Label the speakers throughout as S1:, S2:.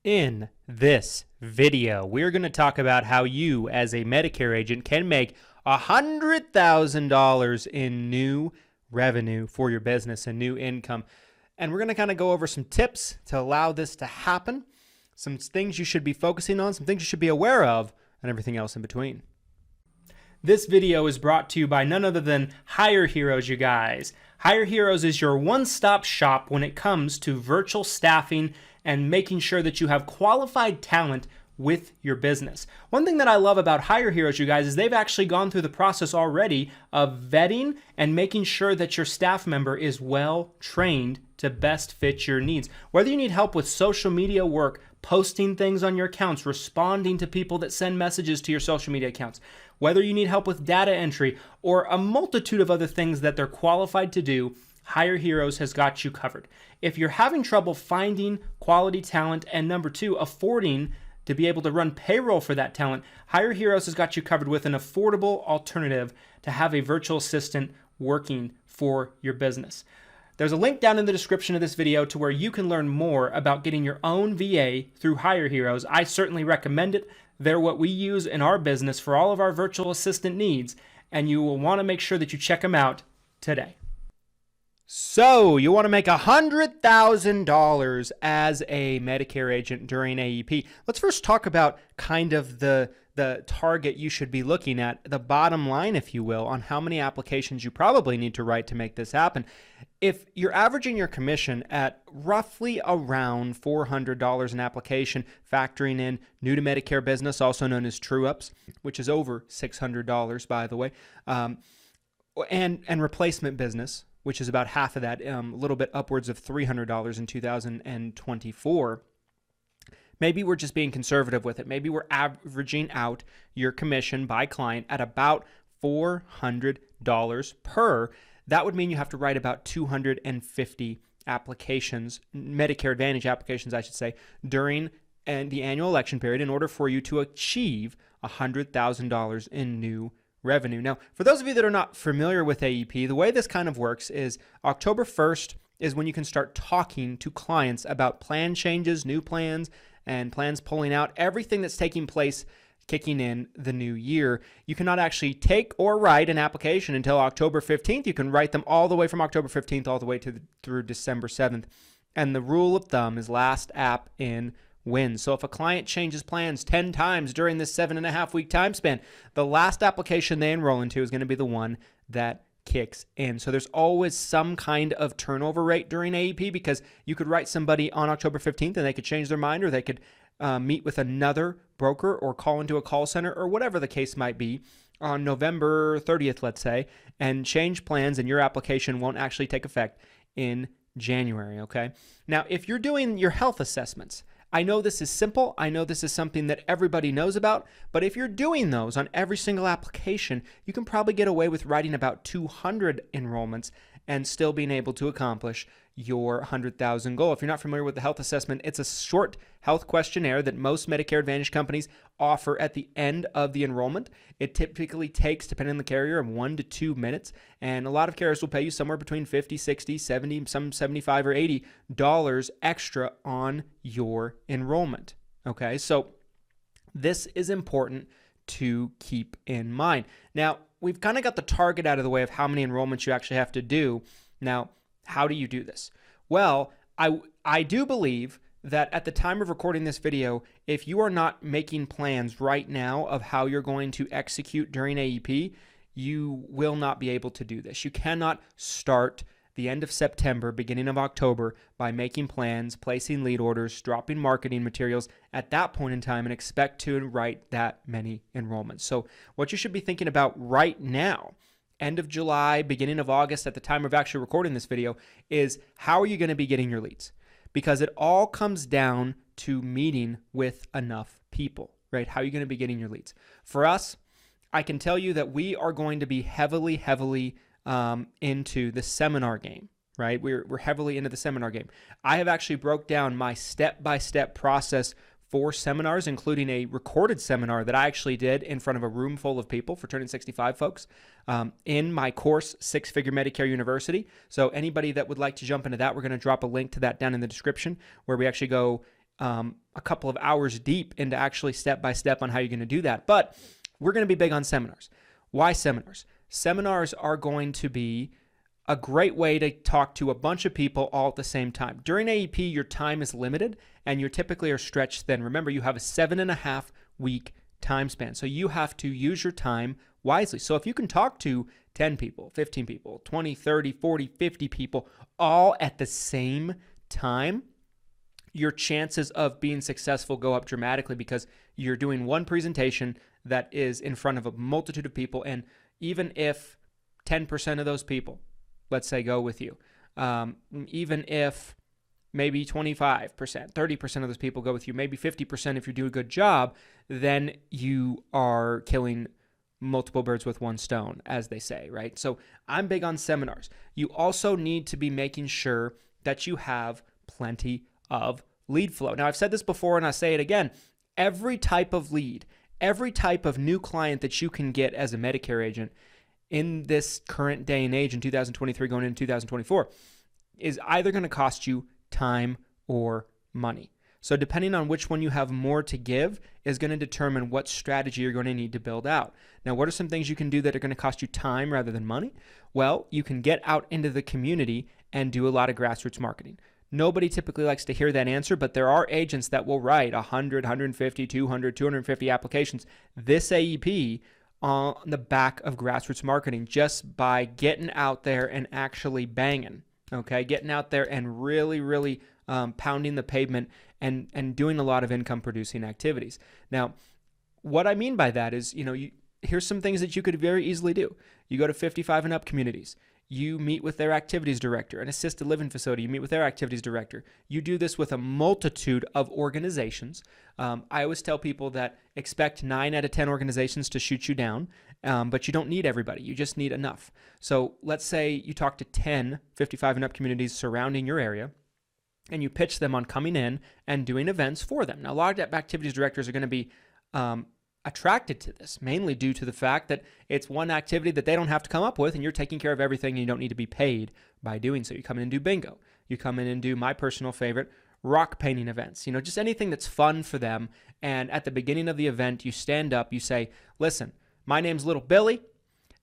S1: In this video, we're going to talk about how you, as a Medicare agent, can make $100,000 in new revenue for your business and new income. And we're going to kind of go over some tips to allow this to happen, some things you should be focusing on, some things you should be aware of, and everything else in between. This video is brought to you by none other than Hire Heroes, you guys. Hire Heroes is your one-stop shop when it comes to virtual staffing and making sure that you have qualified talent with your business. One thing that I love about Hire Heroes, you guys, is they've actually gone through the process already of vetting and making sure that your staff member is well trained to best fit your needs. Whether you need help with social media work, posting things on your accounts, responding to people that send messages to your social media accounts, whether you need help with data entry or a multitude of other things that they're qualified to do, Hire Heroes has got you covered. If you're having trouble finding quality talent and number two, affording to be able to run payroll for that talent, Hire Heroes has got you covered with an affordable alternative to have a virtual assistant working for your business. There's a link down in the description of this video to where you can learn more about getting your own VA through Hire Heroes. I certainly recommend it. They're what we use in our business for all of our virtual assistant needs, and you will want to make sure that you check them out today. So, you want to make $100,000 as a Medicare agent during AEP. Let's first talk about kind of the target you should be looking at, the bottom line, if you will, on how many applications you probably need to write to make this happen. If you're averaging your commission at roughly around $400 an application, factoring in new to Medicare business, also known as true-ups, which is over $600, by the way, and replacement business, which is about half of that, a little bit upwards of $300 in 2024. Maybe we're just being conservative with it. Maybe we're averaging out your commission by client at about $400 per. That would mean you have to write about 250 applications, Medicare Advantage applications, I should say, during the annual election period in order for you to achieve $100,000 in new revenue. Now, for those of you that are not familiar with AEP, the way this kind of works is October 1st is when you can start talking to clients about plan changes, new plans, and plans pulling out, everything that's taking place kicking in the new year. You cannot actually take or write an application until October 15th. You can write them all the way from October 15th all the way through December 7th. And the rule of thumb is last app in wins. So if a client changes plans 10 times during this 7.5-week time span, the last application they enroll into is going to be the one that kicks in. So there's always some kind of turnover rate during AEP because you could write somebody on October 15th and they could change their mind, or they could meet with another broker or call into a call center or whatever the case might be on November 30th, let's say, and change plans, and your application won't actually take effect in January, okay? Now, if you're doing your health assessments, I know this is simple. I know this is something that everybody knows about, but if you're doing those on every single application, you can probably get away with writing about 200 enrollments and still being able to accomplish your 100,000 goal. If you're not familiar with the health assessment, it's a short health questionnaire that most Medicare Advantage companies offer at the end of the enrollment. It typically takes, depending on the carrier, 1 to 2 minutes, and a lot of carriers will pay you somewhere between $50, $60, $70, some $75 or $80 extra on your enrollment. Okay, so this is important to keep in mind. Now, we've kind of got the target out of the way of how many enrollments you actually have to do. Now, how do you do this? Well, I do believe that at the time of recording this video, if you are not making plans right now of how you're going to execute during AEP, you will not be able to do this. You cannot start the end of September, beginning of October by making plans, placing lead orders, dropping marketing materials at that point in time and expect to write that many enrollments. So what you should be thinking about right now, end of July, beginning of August, at the time of actually recording this video, is how are you going to be getting your leads? Because it all comes down to meeting with enough people, right? How are you going to be getting your leads? For us, I can tell you that we are going to be heavily into the seminar game, right? We're heavily into the seminar game. I have actually broke down my step-by-step process for seminars, including a recorded seminar that I actually did in front of a room full of people for Turning 65 folks in my course, Six Figure Medicare University. So anybody that would like to jump into that, we're going to drop a link to that down in the description, where we actually go a couple of hours deep into actually step-by-step on how you're going to do that. But we're going to be big on seminars. Why seminars? Seminars are going to be a great way to talk to a bunch of people all at the same time. During AEP, your time is limited and you typically are stretched thin. Remember, you have a 7.5 week time span. So you have to use your time wisely. So if you can talk to 10 people, 15 people, 20, 30, 40, 50 people all at the same time, your chances of being successful go up dramatically because you're doing one presentation that is in front of a multitude of people. And even if 10% of those people, let's say, go with you, even if maybe 25%, 30% of those people go with you, maybe 50% if you do a good job, then you are killing multiple birds with one stone, as they say, right? So I'm big on seminars. You also need to be making sure that you have plenty of lead flow. Now, I've said this before and I say it again. Every type of lead, every type of new client that you can get as a Medicare agent in this current day and age in 2023 going into 2024 is either going to cost you time or money. So depending on which one you have more to give is going to determine what strategy you're going to need to build out. Now, what are some things you can do that are going to cost you time rather than money? Well, you can get out into the community and do a lot of grassroots marketing. Nobody typically likes to hear that answer, but there are agents that will write 100, 150, 200, 250 applications this AEP on the back of grassroots marketing just by getting out there and actually banging, okay? Getting out there and really pounding the pavement and doing a lot of income-producing activities. Now, what I mean by that is, here's some things that you could very easily do. You go to 55 and up communities. You meet with their activities director. An assisted living facility, you meet with their activities director. You do this with a multitude of organizations. I always tell people that expect 9 out of 10 organizations to shoot you down, but you don't need everybody. You just need enough. So let's say you talk to 10 55 and up communities surrounding your area, and you pitch them on coming in and doing events for them. Now, a lot of activities directors are going to be attracted to this, mainly due to the fact that it's one activity that they don't have to come up with, and you're taking care of everything, and you don't need to be paid by doing so. You come in and do bingo. You come in and do my personal favorite, rock painting events. Just anything that's fun for them. And at the beginning of the event, you stand up, you say, listen, my name's Little Billy,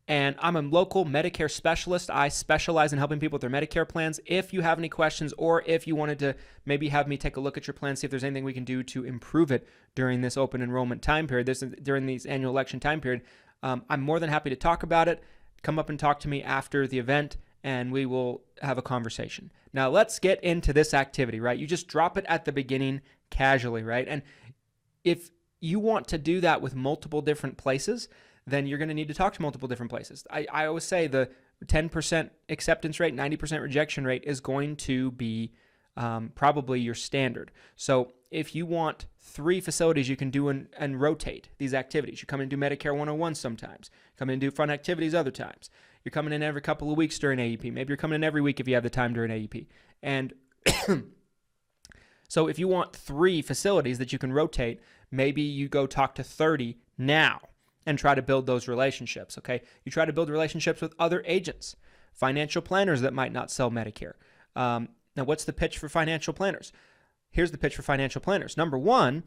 S1: and I'm a local Medicare specialist. I specialize in helping people with their Medicare plans. If you have any questions, or if you wanted to maybe have me take a look at your plan, see if there's anything we can do to improve it during this open enrollment time period, during these annual election time period, I'm more than happy to talk about it. Come up and talk to me after the event, and we will have a conversation. Now, let's get into this activity, right? You just drop it at the beginning casually, right? And if you want to do that with multiple different places, then you're going to need to talk to multiple different places. I always say the 10% acceptance rate, 90% rejection rate is going to be probably your standard. So if you want 3 facilities you can do and rotate these activities. You come in and do Medicare 101 sometimes. Come in and do fun activities other times. You're coming in every couple of weeks during AEP. Maybe you're coming in every week if you have the time during AEP. And so if you want 3 facilities that you can rotate, maybe you go talk to 30 now and try to build those relationships, okay? You try to build relationships with other agents, financial planners that might not sell Medicare. Now, what's the pitch for financial planners? Here's the pitch for financial planners. Number 1,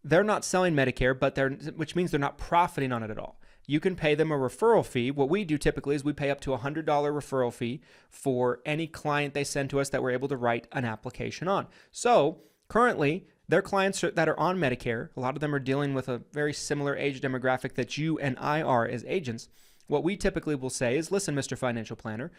S1: they're not selling Medicare, which means they're not profiting on it at all. You can pay them a referral fee. What we do typically is we pay up to a $100 referral fee for any client they send to us that we're able to write an application on. So currently, their clients that are on Medicare, a lot of them are dealing with a very similar age demographic that you and I are as agents. What we typically will say is, listen, Mr. Financial Planner,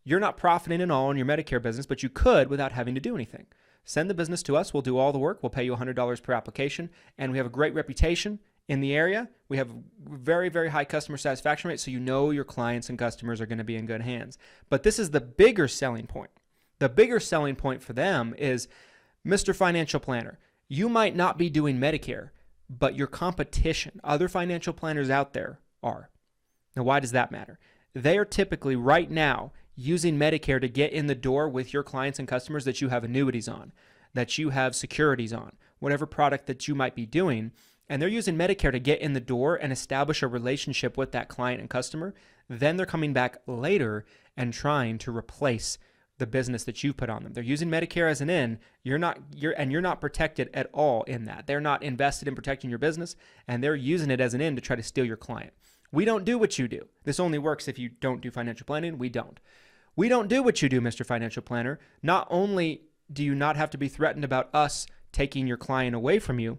S1: you're not profiting at all in your Medicare business, but you could without having to do anything. Send the business to us. We'll do all the work. We'll pay you $100 per application, and we have a great reputation in the area. We have a very, very high customer satisfaction rate, so you know your clients and customers are going to be in good hands. But this is the bigger selling point. The bigger selling point for them is, Mr. Financial Planner, you might not be doing Medicare, but your competition, other financial planners out there are. Now, why does that matter? They are typically right now using Medicare to get in the door with your clients and customers that you have annuities on, that you have securities on, whatever product that you might be doing. And they're using Medicare to get in the door and establish a relationship with that client and customer. Then they're coming back later and trying to replace the business that you put on them. They're using Medicare as an in. You're not protected at all in that. They're not invested in protecting your business, and they're using it as an in to try to steal your client. We don't do what you do. This only works if you don't do financial planning. We don't. We don't do what you do, Mr. Financial Planner. Not only do you not have to be threatened about us taking your client away from you,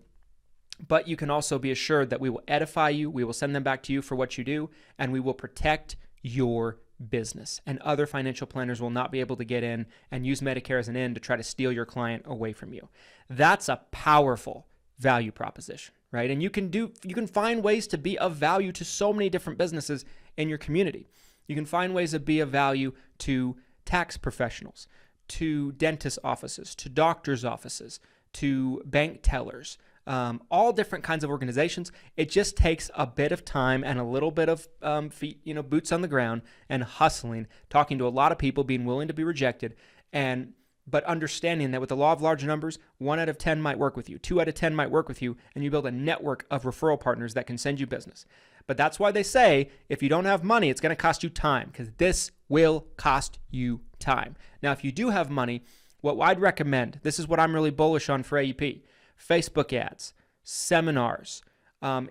S1: but you can also be assured that we will edify you, we will send them back to you for what you do, and we will protect your business. And other financial planners will not be able to get in and use Medicare as an in to try to steal your client away from you. That's a powerful value proposition, right? And you can find ways to be of value to so many different businesses in your community. You can find ways to be of value to tax professionals, to dentist offices, to doctors' offices, to bank tellers, all different kinds of organizations. It just takes a bit of time and a little bit of feet, boots on the ground and hustling, talking to a lot of people, being willing to be rejected, but understanding that with the law of large numbers, 1 out of 10 might work with you, 2 out of 10 might work with you, and you build a network of referral partners that can send you business. But that's why they say if you don't have money, it's going to cost you time, because this will cost you time. Now, if you do have money, what I'd recommend, this is what I'm really bullish on for AEP, Facebook ads, seminars,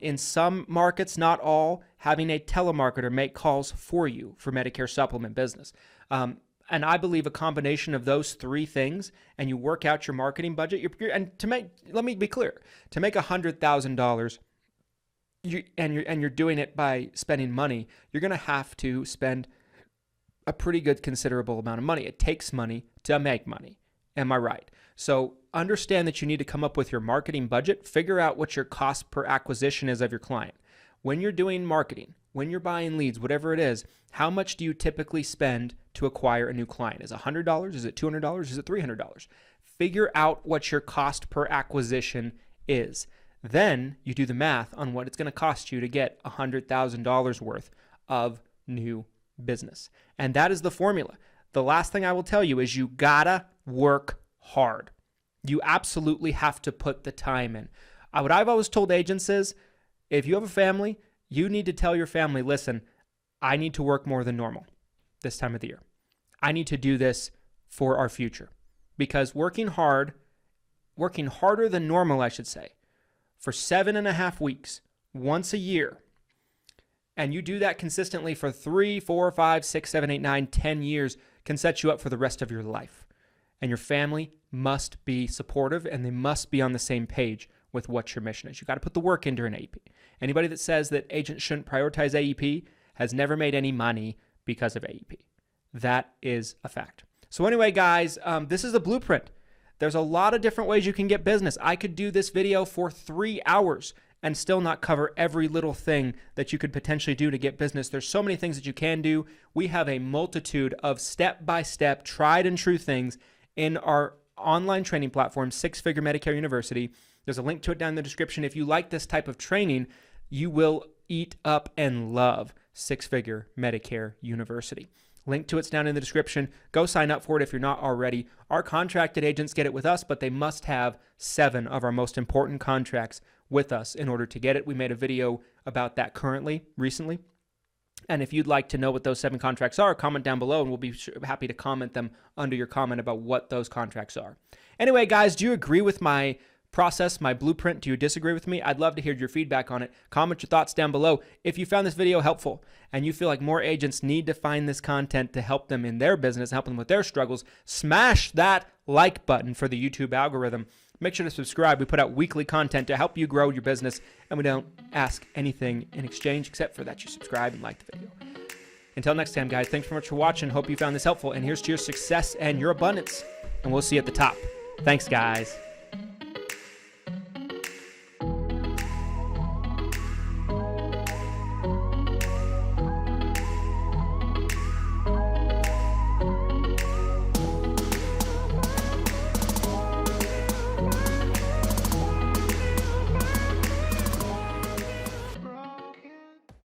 S1: in some markets, not all, having a telemarketer make calls for you for Medicare supplement business. And I believe a combination of those 3 things, and you work out your marketing budget, let me be clear, to make $100,000, you're doing it by spending money, you're going to have to spend a pretty good considerable amount of money. It takes money to make money. Am I right? So understand that you need to come up with your marketing budget, figure out what your cost per acquisition is of your client. When you're doing marketing, when you're buying leads, whatever it is, how much do you typically spend to acquire a new client? Is it $100? Is it $200? Is it $300? Figure out what your cost per acquisition is. Then you do the math on what it's going to cost you to get $100,000 worth of new business. And that is the formula. The last thing I will tell you is you gotta work hard. You absolutely have to put the time in. What I've always told agents is, if you have a family, you need to tell your family, listen, I need to work more than normal this time of the year. I need to do this for our future. Because working harder than normal, I should say, for 7.5 weeks, once a year, and you do that consistently for 3, 4, 5, 6, 7, 8, 9, 10 years, can set you up for the rest of your life. And your family must be supportive, and they must be on the same page with what your mission is. You got to put the work in during AEP. Anybody that says that agents shouldn't prioritize AEP has never made any money because of AEP. That is a fact. So anyway, guys, this is the blueprint. There's a lot of different ways you can get business. I could do this video for 3 hours and still not cover every little thing that you could potentially do to get business. There's so many things that you can do. We have a multitude of step-by-step, tried and true things in our online training platform, Six Figure Medicare University. There's a link to it down in the description. If you like this type of training, you will eat up and love Six Figure Medicare University. Link to it's down in the description. Go sign up for it if you're not already. Our contracted agents get it with us, but they must have 7 of our most important contracts with us in order to get it. We made a video about that recently. And if you'd like to know what those 7 contracts are, comment down below and we'll be happy to comment them under your comment about what those contracts are. Anyway, guys, do you agree with my process, my blueprint? Do you disagree with me? I'd love to hear your feedback on it. Comment your thoughts down below. If you found this video helpful and you feel like more agents need to find this content to help them in their business, help them with their struggles, smash that like button for the YouTube algorithm. Make sure to subscribe. We put out weekly content to help you grow your business, and we don't ask anything in exchange except for that you subscribe and like the video. Until next time, guys, thanks so much for watching. Hope you found this helpful, and here's to your success and your abundance, and we'll see you at the top. Thanks, guys.